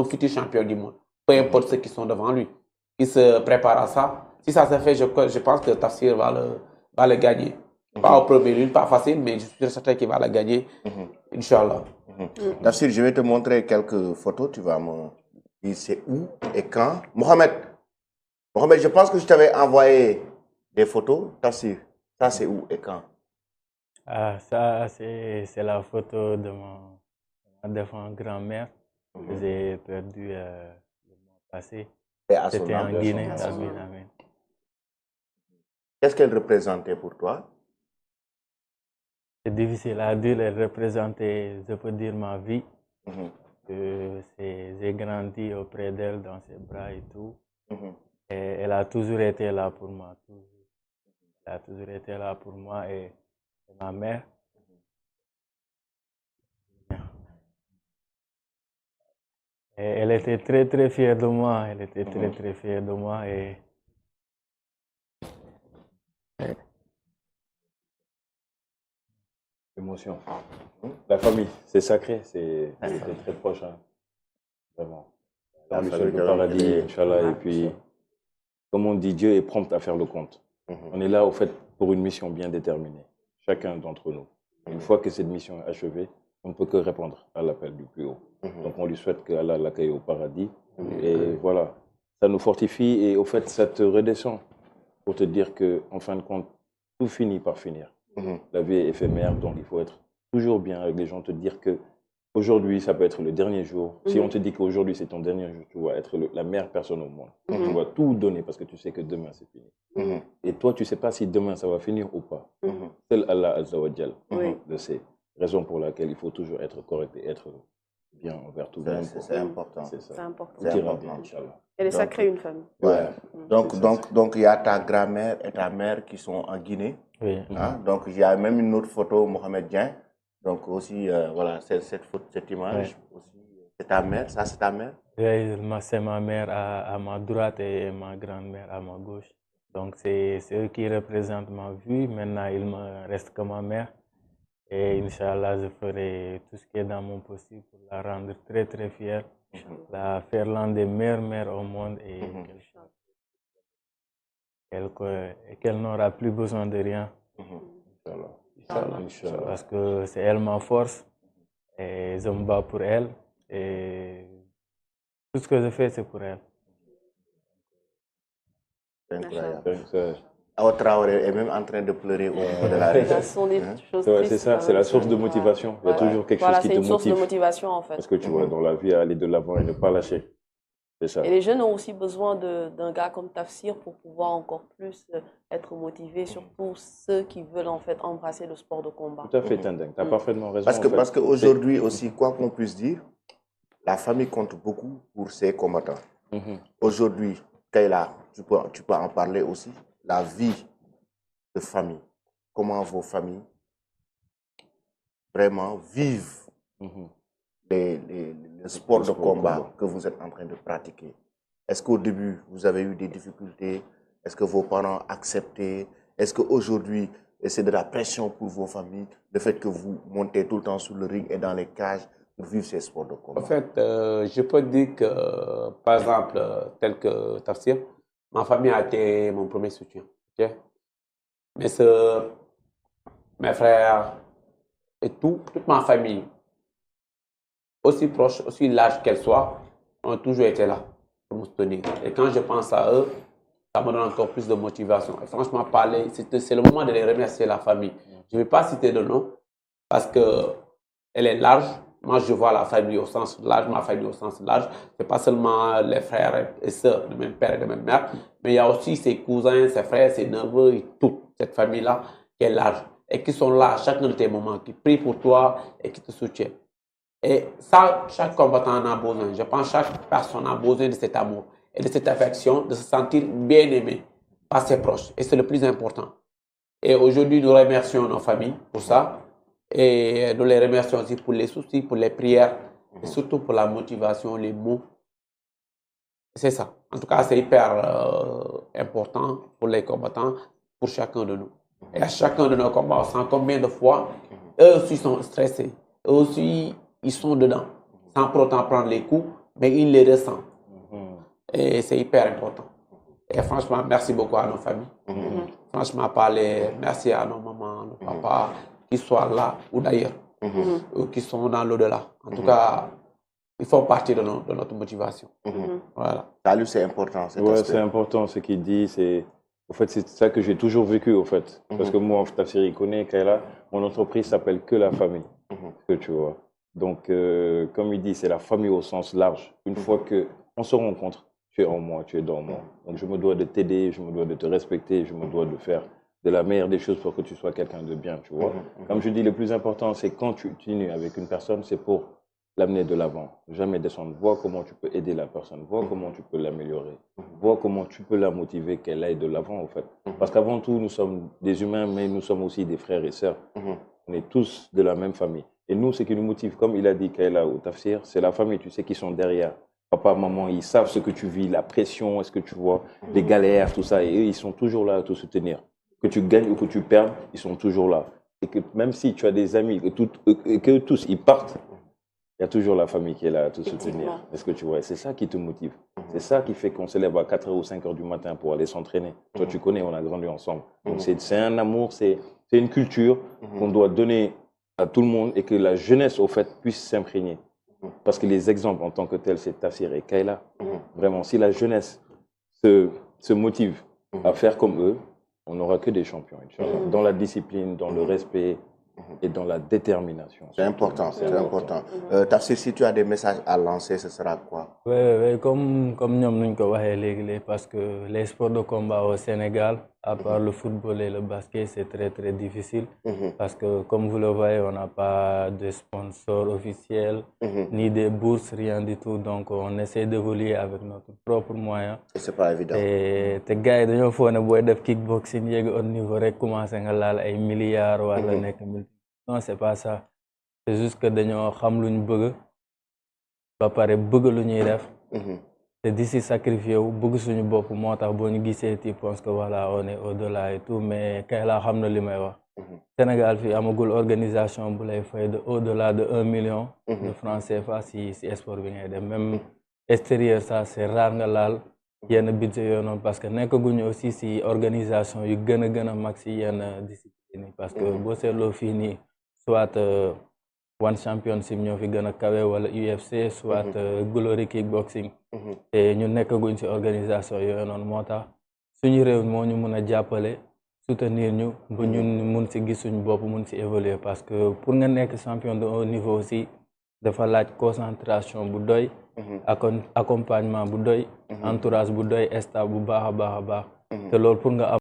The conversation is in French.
un futur champion du monde. Peu importe ceux qui sont devant lui. Il se prépare à ça. Si ça se fait, je pense que Tafsir va le gagner. Pas au premier lieu, pas facile, mais je suis certain qu'il va la gagner. Inch'Allah. Tafsir, je vais te montrer quelques photos. Tu vas me dire c'est où et quand. Mohamed, je pense que je t'avais envoyé des photos. Tafsir, ça c'est où et quand? Ah, ça, c'est la photo de ma défunte grand-mère que j'ai perdue le mois passé. C'était en Guinée. Amen. Qu'est-ce qu'elle représentait pour toi? C'est difficile à dire. Elle représentait, je peux dire, ma vie. J'ai grandi auprès d'elle, dans ses bras et tout. Et elle a toujours été là pour moi. Elle a toujours été là pour moi et ma mère. Et elle était très, très fière de moi. Elle était très, très fière de moi. Et Émotion. La famille, c'est sacré, c'est très proche, hein. Vraiment. On lui souhaite le paradis, Inch'Allah. Et puis, comme on dit, Dieu est prompt à faire le compte. On est là, au fait, pour une mission bien déterminée, chacun d'entre nous. Une fois que cette mission est achevée, on ne peut que répondre à l'appel du plus haut. Donc, on lui souhaite qu'Allah l'accueille au paradis. Et voilà, ça nous fortifie et au fait, ça te redescend pour te dire qu'en fin de compte, tout finit par finir. La vie est éphémère, donc il faut être toujours bien avec les gens, te dire que aujourd'hui, ça peut être le dernier jour. Si on te dit qu'aujourd'hui, c'est ton dernier jour, tu vas être la meilleure personne au monde. Tu vas tout donner parce que tu sais que demain, c'est fini. Et toi, tu ne sais pas si demain, ça va finir ou pas. Seul Allah Azza wa Jal le sait. Raison pour laquelle il faut toujours être correct et être bien envers tout le monde. C'est important. C'est important. Tout ira bien, Inch'Allah. Elle est sacrée, une femme. Ouais. Donc, il y a ta grand-mère et ta mère qui sont en Guinée. oui. Hein? Donc, il y a même une autre photo, Mohamed Dien. Donc, aussi, voilà, cette image, aussi, c'est ta mère, ça c'est ta mère? Oui, c'est ma mère à ma droite et ma grand-mère à ma gauche. Donc, c'est eux qui représentent ma vie. Maintenant, il me reste que ma mère. Et Inch'Allah, je ferai tout ce qui est dans mon possible pour la rendre très, très fière. La faire l'un des meilleures mères au monde et qu'elle n'aura plus besoin de rien. Inch'Allah. Parce que c'est elle ma force et je me bats pour elle et tout ce que je fais c'est pour elle. C'est incroyable. Awa Traoré est même en train de pleurer au niveau de la rue. C'est ça, c'est la source de motivation. Il y a toujours quelque chose qui te motive. C'est une source de motivation en fait. Parce que tu vois, dans la vie, aller de l'avant et ne pas lâcher. C'est ça. Et les jeunes ont aussi besoin d'un gars comme Tafsir pour pouvoir encore plus être motivés, surtout ceux qui veulent en fait embrasser le sport de combat. Tout à fait, Tendeng. Tu as parfaitement raison. Parce qu'aujourd'hui aussi, quoi qu'on puisse dire, la famille compte beaucoup pour ses combattants. Aujourd'hui, Kayla, tu peux en parler aussi. La vie de famille, comment vos familles vraiment vivent le sport de combat que vous êtes en train de pratiquer. Est-ce qu'au début, vous avez eu des difficultés? Est-ce que vos parents acceptaient? Est-ce qu'aujourd'hui, c'est de la pression pour vos familles, le fait que vous montez tout le temps sur le ring et dans les cages pour vivre ces sports de combat? En fait, je peux dire que, par exemple, tel que Tafsir, ma famille a été mon premier soutien. Okay? Mes soeurs, mes frères et toute ma famille, aussi proche, aussi large qu'elle soit, ont toujours été là pour me soutenir. Et quand je pense à eux, ça me donne encore plus de motivation. Et franchement, parler, c'est le moment de les remercier, la famille. Je ne vais pas citer de nom parce qu'elle est large. Moi, je vois la famille au sens large, ma famille au sens large. Ce n'est pas seulement les frères et sœurs de même père et de même mère, mais il y a aussi ses cousins, ses frères, ses neveux et toute cette famille-là qui est large et qui sont là à chacun de tes moments, qui prient pour toi et qui te soutiennent. Et ça, chaque combattant en a besoin. Je pense que chaque personne a besoin de cet amour et de cette affection, de se sentir bien aimé par ses proches. Et c'est le plus important. Et aujourd'hui, nous remercions nos familles pour ça. Et nous les remercions aussi pour les soucis, pour les prières, et surtout pour la motivation, les mots. C'est ça. En tout cas, c'est hyper important pour les combattants, pour chacun de nous. Et à chacun de nos combats, on sent combien de fois, eux aussi sont stressés. Eux aussi, ils sont dedans, sans pour autant prendre les coups. mais il les ressent. Et c'est hyper important. Et franchement, merci beaucoup à nos familles. Franchement, merci à nos mamans, nos papas, qui soient là ou d'ailleurs, ou qui sont dans l'au-delà. En tout cas, ils font partie de notre motivation. Voilà. Salut, c'est important. Ouais, c'est important ce qu'il dit. En fait, c'est ça que j'ai toujours vécu, au fait. Parce que moi, Tafsir, il connaît Kayla. Mon entreprise s'appelle Que la famille. Que tu vois. Donc, comme il dit, c'est la famille au sens large. Une fois qu'on se rencontre, tu es en moi, tu es dans moi. Donc, je me dois de t'aider, je me dois de te respecter, je me dois de faire de la meilleure des choses pour que tu sois quelqu'un de bien, tu vois. Comme je dis, le plus important, c'est quand tu continues avec une personne, c'est pour l'amener de l'avant, jamais descendre. Vois comment tu peux aider la personne, vois comment tu peux l'améliorer, vois comment tu peux la motiver qu'elle aille de l'avant, en fait. Parce qu'avant tout, nous sommes des humains, mais nous sommes aussi des frères et sœurs. On est tous de la même famille. Et nous, ce qui nous motive, comme il a dit Kayla ou Tafsir, c'est la famille, tu sais, qui sont derrière. Papa, maman, ils savent ce que tu vis, la pression, est-ce que tu vois, les galères, tout ça. Et eux, ils sont toujours là à te soutenir. Que tu gagnes ou que tu perdes, ils sont toujours là. Et que même si tu as des amis, que tous, ils partent, il y a toujours la famille qui est là à te soutenir. Est-ce que tu vois? C'est ça qui te motive. C'est ça qui fait qu'on se lève à 4h ou 5h du matin pour aller s'entraîner. Toi, tu connais, on a grandi ensemble. Donc, c'est un amour, c'est une culture qu'on doit donner à tout le monde et que la jeunesse, au fait, puisse s'imprégner. Parce que les exemples en tant que tels, c'est Tafsir et Kayla. Vraiment, si la jeunesse se motive à faire comme eux, on n'aura que des champions, Inch'Allah. Dans la discipline, dans le respect et dans la détermination. C'est important, c'est important. Tafsir, si tu as des messages à lancer, ce sera quoi? Oui, comme nous l'avons dit, parce que les sports de combat au Sénégal, à part le football et le basket, c'est très très difficile. Parce que comme vous le voyez, on n'a pas de sponsors officiels, ni des bourses, rien du tout. Donc on essaie d'évoluer avec notre propre moyen. Et c'est pas évident. Et les gars, ils ont fait un kickboxing, ils ont niveau commencé à avoir des milliards ou non, c'est pas ça. C'est juste que nous savons ce que nous ba pare bëgg lu ñuy def te d'ici sacrifié wu bëgg suñu bopp moo tax boo ñu gisee tu penses que voilà on est au-delà et tout mais Kayla xam na li may wax Sénégal fii amagul organisation bu lay fay de au-delà de 1 million de francs CFA si sport bi ngay dem même extérieur ça c'est rare nga laal yenn budget yooyu noonu parce que nekkaguñu aussi si organisation yu gën a mag si yenn discipline yi parce que boo seetloo fii nii soit One Championship ñoo fi gën a kawe wala UFC soit Glory Kickboxing te ñu nekkaguñ ci organisation yooyu noonu moo tax suñu réew moo ñu mën a jàppale soutenir ñu ba ñun mun ci gis suñu bopp mun ci évoluer parce que pour nga nekk champion de haut niveau aussi dafa laaj concentration bu doy accompagnement bu doy entourage bu doy staff bu baax a baax te loolu pour nga